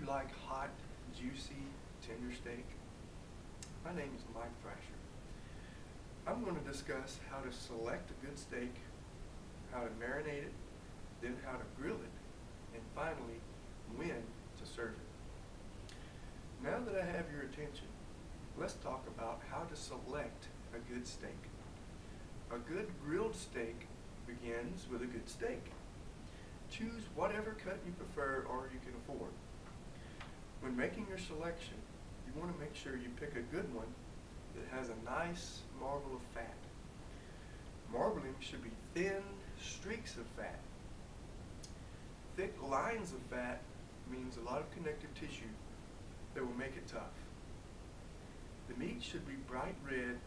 like hot, juicy, tender steak? My name is Mike Thrasher. I'm going to discuss how to select a good steak, how to marinate it, then how to grill it, and finally, when to serve it. Now that I have your attention, let's talk about how to select a good steak. A good grilled steak begins with a good steak. Choose whatever cut you prefer or you can afford. When making your selection, you want to make sure you pick a good one that has a nice marble of fat. Marbling should be thin streaks of fat. Thick lines of fat means a lot of connective tissue that will make it tough. The meat should be bright red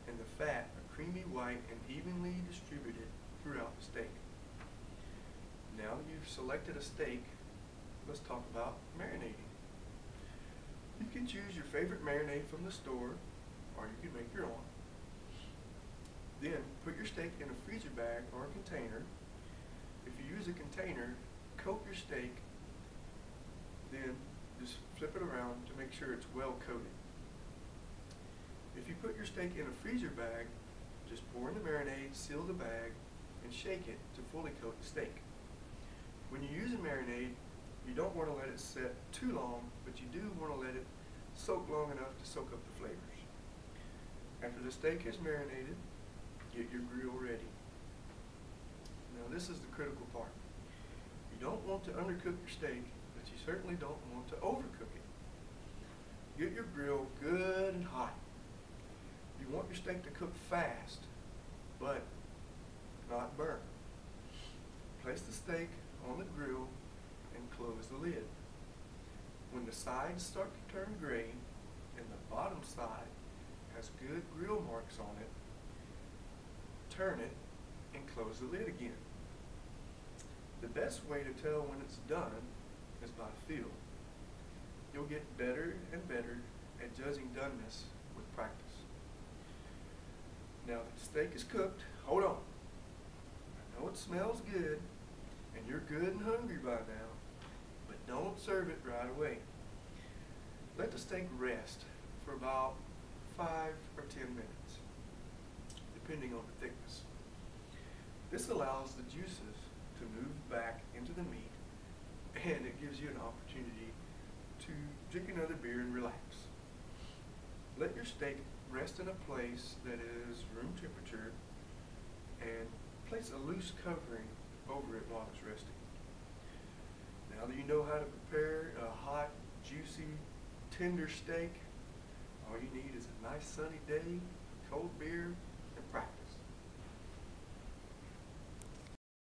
and the fat a creamy white and evenly distributed throughout the steak. Now that you've selected a steak, let's talk about marinating. You can choose your favorite marinade from the store, or you can make your own. Then put your steak in a freezer bag or a container. If you use a container, coat your steak, then just flip it around to make sure it's well coated. If you put your steak in a freezer bag, just pour in the marinade, seal the bag, and shake it to fully coat the steak. When you use a marinade, you don't want to let it set too long, but you do want to let it soak long enough to soak up the flavors. After the steak is marinated, get your grill ready. Now this is the critical part. You don't want to undercook your steak, but you certainly don't want to overcook it. Get your grill good and hot. You want your steak to cook fast, but not burn. Place the steak on the grill and close the lid. When the sides start to turn gray and the bottom side has good grill marks on it, turn it and close the lid again. The best way to tell when it's done is by feel. You'll get better and better at judging doneness with practice. Now if the steak is cooked, hold on. I know it smells good and you're good and hungry by now, but don't serve it right away. Let the steak rest for about 5 or 10 minutes, depending on the thickness. This allows the juices to move back into the meat, and it gives you an opportunity to drink another beer and relax. Let your steak rest in a place that is room temperature and place a loose covering over it while it's resting. Now that you know how to prepare a hot, juicy, tender steak, all you need is a nice sunny day, cold beer,